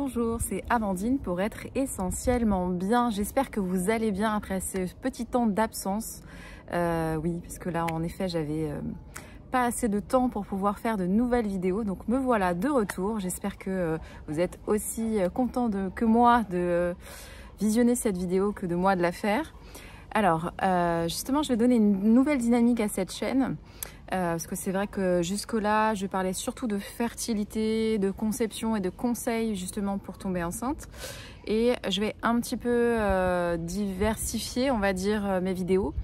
Bonjour, c'est Amandine pour être essentiellement bien. J'espère que vous allez bien après ce petit temps d'absence. Oui, parce que là, en effet, j'avais pas assez de temps pour pouvoir faire de nouvelles vidéos. Donc me voilà de retour. J'espère que vous êtes aussi content que moi de visionner cette vidéo que de moi de la faire. Alors, justement, je vais donner une nouvelle dynamique à cette chaîne. Parce que c'est vrai que jusque-là, je parlais surtout de fertilité, de conception et de conseils justement pour tomber enceinte. Et je vais un petit peu diversifier, on va dire, mes vidéos.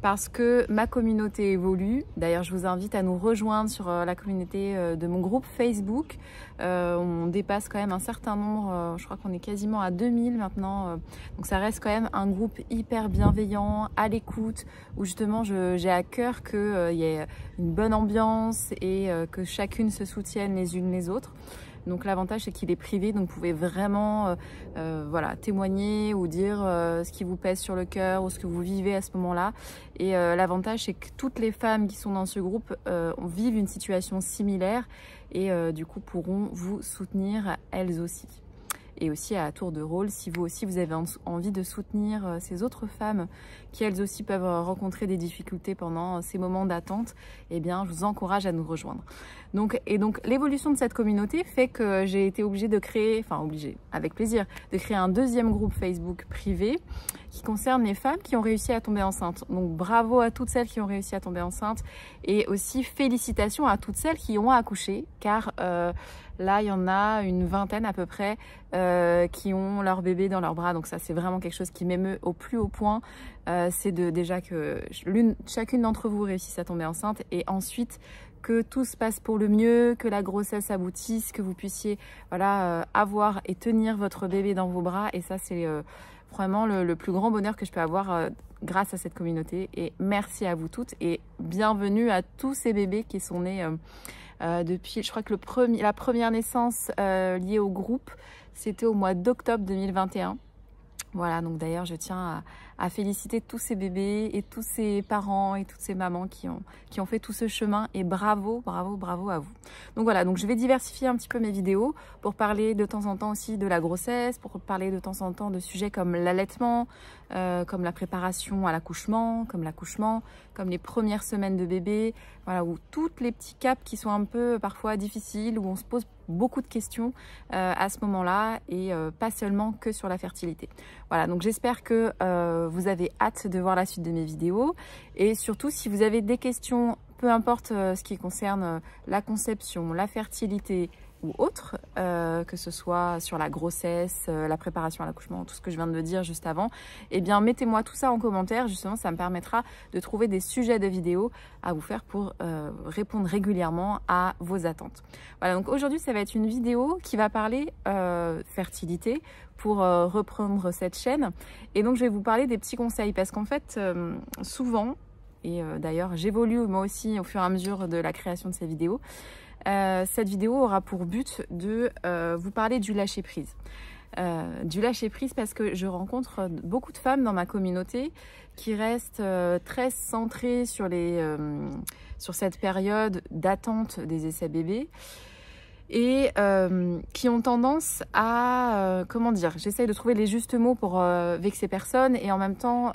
Parce que ma communauté évolue. D'ailleurs, je vous invite à nous rejoindre sur la communauté de mon groupe Facebook. On dépasse quand même un certain nombre, je crois qu'on est quasiment à 2000 maintenant. Donc ça reste quand même un groupe hyper bienveillant, à l'écoute, où justement j'ai à cœur qu'il y ait une bonne ambiance et que chacune se soutienne les unes les autres. Donc l'avantage c'est qu'il est privé, donc vous pouvez vraiment voilà, témoigner ou dire ce qui vous pèse sur le cœur ou ce que vous vivez à ce moment-là. Et l'avantage c'est que toutes les femmes qui sont dans ce groupe vivent une situation similaire et du coup pourront vous soutenir elles aussi. Et aussi à tour de rôle, si vous aussi vous avez envie de soutenir ces autres femmes qui elles aussi peuvent rencontrer des difficultés pendant ces moments d'attente, eh bien je vous encourage à nous rejoindre. Donc l'évolution de cette communauté fait que j'ai été obligée de créer, enfin obligée, avec plaisir, de créer un deuxième groupe Facebook privé qui concerne les femmes qui ont réussi à tomber enceinte. Donc bravo à toutes celles qui ont réussi à tomber enceinte et aussi félicitations à toutes celles qui ont accouché, car là il y en a une vingtaine à peu près qui ont leur bébé dans leurs bras. Donc ça c'est vraiment quelque chose qui m'émeut au plus haut point. C'est déjà que chacune d'entre vous réussisse à tomber enceinte et ensuite que tout se passe pour le mieux, que la grossesse aboutisse, que vous puissiez voilà, avoir et tenir votre bébé dans vos bras. Et ça, c'est vraiment le plus grand bonheur que je peux avoir grâce à cette communauté. Et merci à vous toutes et bienvenue à tous ces bébés qui sont nés depuis, je crois que la première naissance liée au groupe, c'était au mois d'octobre 2021. Voilà, donc d'ailleurs je tiens à féliciter tous ces bébés et tous ces parents et toutes ces mamans qui ont fait tout ce chemin et bravo, bravo, bravo à vous. Donc voilà, donc je vais diversifier un petit peu mes vidéos pour parler de temps en temps aussi de la grossesse, pour parler de temps en temps de sujets comme l'allaitement, comme la préparation à l'accouchement, comme les premières semaines de bébé, voilà, ou toutes les petits caps qui sont un peu parfois difficiles, où on se pose beaucoup de questions à ce moment-là et pas seulement que sur la fertilité. Voilà, donc j'espère que vous avez hâte de voir la suite de mes vidéos et surtout si vous avez des questions, peu importe ce qui concerne la conception, la fertilité ou autre, que ce soit sur la grossesse, la préparation à l'accouchement, tout ce que je viens de dire juste avant, eh bien mettez-moi tout ça en commentaire, justement ça me permettra de trouver des sujets de vidéos à vous faire pour répondre régulièrement à vos attentes. Voilà, donc aujourd'hui ça va être une vidéo qui va parler fertilité pour reprendre cette chaîne et donc je vais vous parler des petits conseils parce qu'en fait souvent, et d'ailleurs j'évolue moi aussi au fur et à mesure de la création de ces vidéos, cette vidéo aura pour but de vous parler du lâcher prise. Du lâcher prise parce que je rencontre beaucoup de femmes dans ma communauté qui restent très centrées sur cette période d'attente des essais bébés et qui ont tendance à, comment dire, j'essaye de trouver les justes mots pour vexer personne et en même temps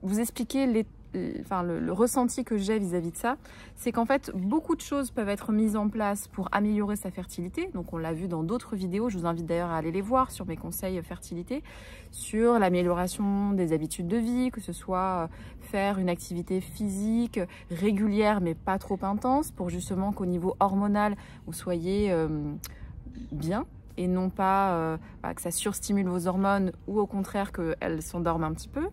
vous expliquer le ressenti que j'ai vis-à-vis de ça, c'est qu'en fait beaucoup de choses peuvent être mises en place pour améliorer sa fertilité. Donc on l'a vu dans d'autres vidéos, je vous invite d'ailleurs à aller les voir sur mes conseils fertilité, sur l'amélioration des habitudes de vie, que ce soit faire une activité physique régulière mais pas trop intense pour justement qu'au niveau hormonal vous soyez bien et non pas que ça surstimule vos hormones ou au contraire qu'elles s'endorment un petit peu.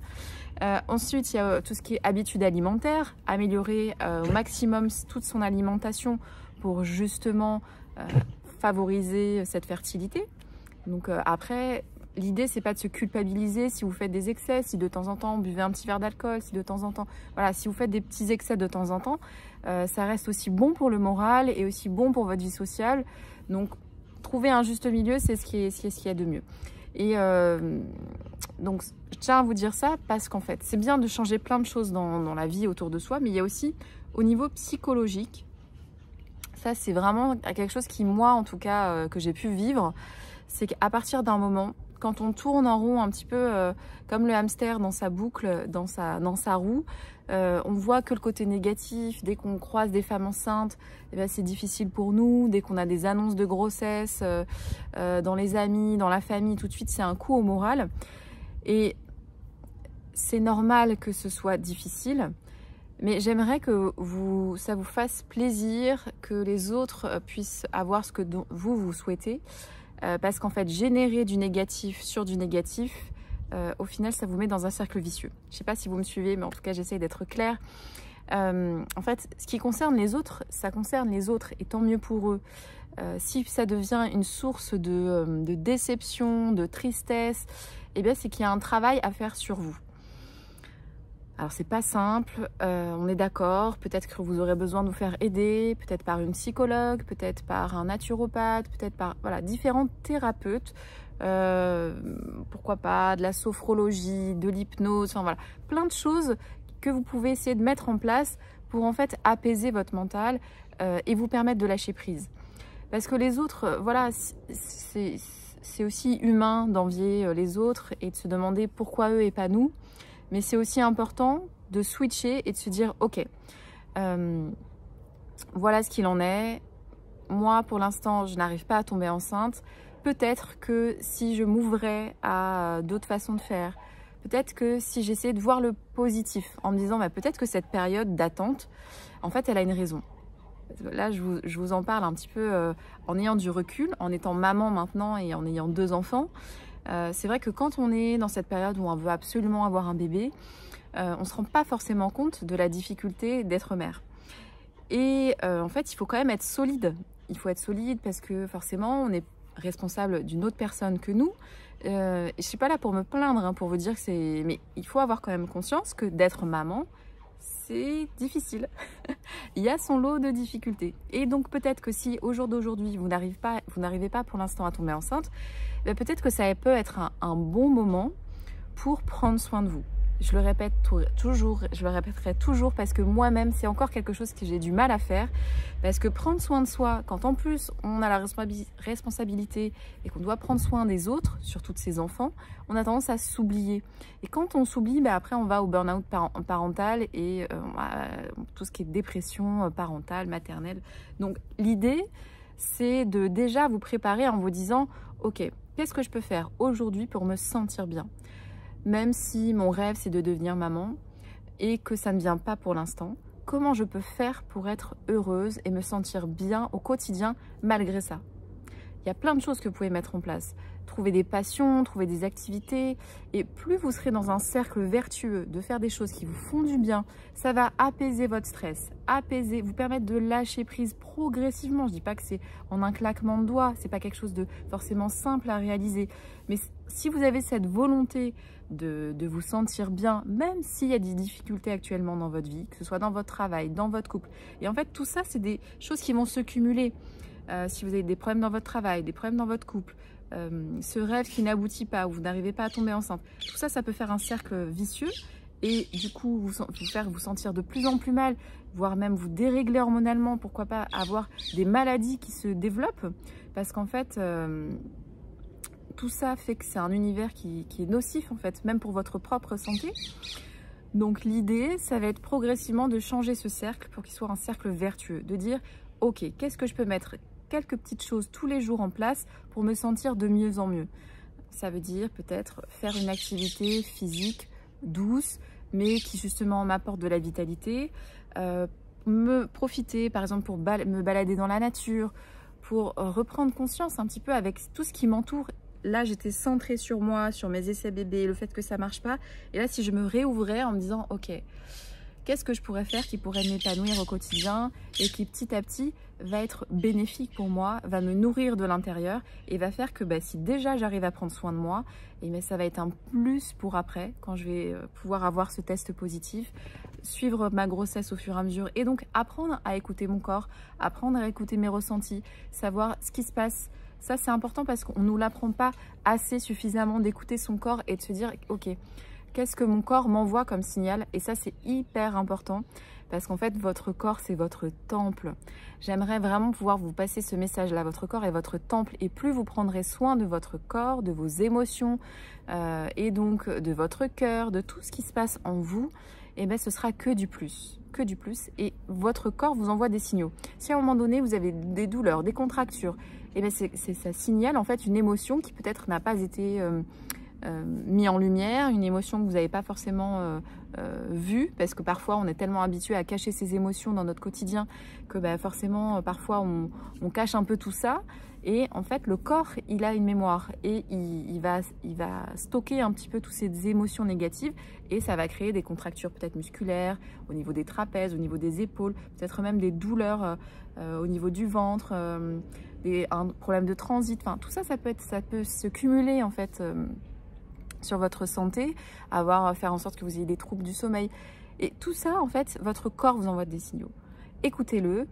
Ensuite, il y a tout ce qui est habitude alimentaire, améliorer au maximum toute son alimentation pour justement favoriser cette fertilité. Donc après, l'idée c'est pas de se culpabiliser si vous faites des excès, si de temps en temps vous buvez un petit verre d'alcool, si de temps en temps, voilà, si vous faites des petits excès de temps en temps, ça reste aussi bon pour le moral et aussi bon pour votre vie sociale. Donc trouver un juste milieu, c'est ce qui est de mieux. Et donc je tiens à vous dire ça parce qu'en fait c'est bien de changer plein de choses dans la vie autour de soi, mais il y a aussi au niveau psychologique, ça c'est vraiment quelque chose qui moi en tout cas que j'ai pu vivre, c'est qu'à partir d'un moment, quand on tourne en rond un petit peu comme le hamster dans sa boucle, dans sa roue, on voit que le côté négatif. Dès qu'on croise des femmes enceintes, eh ben, c'est difficile pour nous. Dès qu'on a des annonces de grossesse dans les amis, dans la famille, tout de suite c'est un coup au moral. Et c'est normal que ce soit difficile, mais j'aimerais que ça vous fasse plaisir, que les autres puissent avoir ce que vous souhaitez. Parce qu'en fait, générer du négatif sur du négatif, au final, ça vous met dans un cercle vicieux. Je ne sais pas si vous me suivez, mais en tout cas, j'essaye d'être claire. En fait, ce qui concerne les autres, ça concerne les autres, et tant mieux pour eux. Si ça devient une source de déception, de tristesse, eh bien, c'est qu'il y a un travail à faire sur vous. Alors, c'est pas simple, on est d'accord, peut-être que vous aurez besoin de vous faire aider, peut-être par une psychologue, peut-être par un naturopathe, peut-être par différents thérapeutes, pourquoi pas de la sophrologie, de l'hypnose, enfin voilà, plein de choses que vous pouvez essayer de mettre en place pour en fait apaiser votre mental et vous permettre de lâcher prise. Parce que les autres, voilà, c'est aussi humain d'envier les autres et de se demander pourquoi eux et pas nous. Mais c'est aussi important de switcher et de se dire, ok, voilà ce qu'il en est. Moi, pour l'instant, je n'arrive pas à tomber enceinte. Peut-être que si je m'ouvrais à d'autres façons de faire, peut-être que si j'essayais de voir le positif en me disant, bah, peut-être que cette période d'attente, en fait, elle a une raison. Là, je vous en parle un petit peu en ayant du recul, en étant maman maintenant et en ayant 2 enfants. C'est vrai que quand on est dans cette période où on veut absolument avoir un bébé, on ne se rend pas forcément compte de la difficulté d'être mère. Et en fait, il faut quand même être solide. Il faut être solide parce que forcément, on est responsable d'une autre personne que nous. Et je ne suis pas là pour me plaindre, hein, pour vous dire que c'est... Mais il faut avoir quand même conscience que d'être maman, c'est difficile. Il y a son lot de difficultés. Et donc peut-être que si au jour d'aujourd'hui, vous n'arrivez pas pour l'instant à tomber enceinte, peut-être que ça peut être un bon moment pour prendre soin de vous. Je le répète toujours, je le répéterai toujours parce que moi-même, c'est encore quelque chose que j'ai du mal à faire. Parce que prendre soin de soi, quand en plus on a la responsabilité et qu'on doit prendre soin des autres, surtout de ses enfants, on a tendance à s'oublier. Et quand on s'oublie, après on va au burn-out parental et tout ce qui est dépression parentale, maternelle. Donc l'idée, c'est de déjà vous préparer en vous disant, ok, qu'est-ce que je peux faire aujourd'hui pour me sentir bien ? Même si mon rêve, c'est de devenir maman et que ça ne vient pas pour l'instant, comment je peux faire pour être heureuse et me sentir bien au quotidien malgré ça? Il y a plein de choses que vous pouvez mettre en place. Trouver des passions, trouver des activités. Et plus vous serez dans un cercle vertueux de faire des choses qui vous font du bien, ça va apaiser votre stress, vous permettre de lâcher prise progressivement. Je ne dis pas que c'est en un claquement de doigts, ce n'est pas quelque chose de forcément simple à réaliser. Mais si vous avez cette volonté de vous sentir bien, même s'il y a des difficultés actuellement dans votre vie, que ce soit dans votre travail, dans votre couple. Et en fait, tout ça, c'est des choses qui vont se cumuler. Si vous avez des problèmes dans votre travail, des problèmes dans votre couple, ce rêve qui n'aboutit pas, ou vous n'arrivez pas à tomber enceinte, tout ça, ça peut faire un cercle vicieux et du coup vous faire vous sentir de plus en plus mal, voire même vous dérégler hormonalement, pourquoi pas avoir des maladies qui se développent, parce qu'en fait, tout ça fait que c'est un univers qui est nocif en fait, même pour votre propre santé. Donc l'idée, ça va être progressivement de changer ce cercle pour qu'il soit un cercle vertueux, de dire, ok, qu'est-ce que je peux mettre quelques petites choses tous les jours en place pour me sentir de mieux en mieux. Ça veut dire peut-être faire une activité physique douce, mais qui justement m'apporte de la vitalité, me profiter par exemple pour me balader dans la nature, pour reprendre conscience un petit peu avec tout ce qui m'entoure. Là, j'étais centrée sur moi, sur mes essais bébés, le fait que ça marche pas. Et là, si je me réouvrais en me disant, ok, qu'est-ce que je pourrais faire qui pourrait m'épanouir au quotidien et qui petit à petit va être bénéfique pour moi, va me nourrir de l'intérieur et va faire que si déjà j'arrive à prendre soin de moi, et ça va être un plus pour après, quand je vais pouvoir avoir ce test positif, suivre ma grossesse au fur et à mesure et donc apprendre à écouter mon corps, apprendre à écouter mes ressentis, savoir ce qui se passe. Ça, c'est important parce qu'on ne nous l'apprend pas assez suffisamment d'écouter son corps et de se dire, ok, qu'est-ce que mon corps m'envoie comme signal? Et ça, c'est hyper important parce qu'en fait, votre corps, c'est votre temple. J'aimerais vraiment pouvoir vous passer ce message-là. Votre corps est votre temple, et plus vous prendrez soin de votre corps, de vos émotions, et donc de votre cœur, de tout ce qui se passe en vous, et bien ce sera que du plus. Que du plus, et votre corps vous envoie des signaux. Si à un moment donné vous avez des douleurs, des contractures, et bien ça signale en fait une émotion qui peut-être n'a pas été mis en lumière, une émotion que vous n'avez pas forcément vue, parce que parfois on est tellement habitué à cacher ses émotions dans notre quotidien que forcément parfois on cache un peu tout ça. Et en fait, le corps, il a une mémoire et il va stocker un petit peu toutes ces émotions négatives, et ça va créer des contractures peut-être musculaires au niveau des trapèzes, au niveau des épaules, peut-être même des douleurs au niveau du ventre, un problème de transit. Enfin, tout ça, ça peut se cumuler en fait sur votre santé, faire en sorte que vous ayez des troubles du sommeil. Et tout ça, en fait, votre corps vous envoie des signaux. Écoutez-le.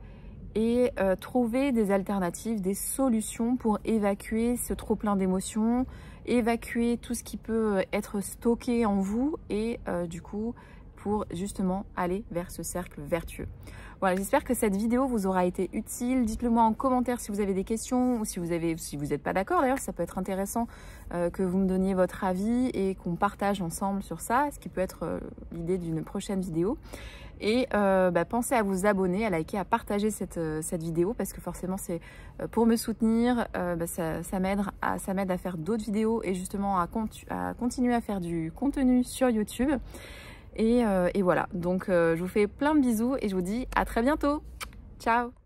Et trouver des alternatives, des solutions pour évacuer ce trop-plein d'émotions, évacuer tout ce qui peut être stocké en vous, et du coup, pour justement aller vers ce cercle vertueux. Voilà, j'espère que cette vidéo vous aura été utile. Dites-le moi en commentaire si vous avez des questions, ou si vous n'êtes pas d'accord. D'ailleurs, ça peut être intéressant que vous me donniez votre avis et qu'on partage ensemble sur ça, ce qui peut être l'idée d'une prochaine vidéo. Et pensez à vous abonner, à liker, à partager cette vidéo, parce que forcément c'est pour me soutenir, ça m'aide à faire d'autres vidéos, et justement à continuer à faire du contenu sur YouTube. Et voilà, donc je vous fais plein de bisous et je vous dis à très bientôt. Ciao!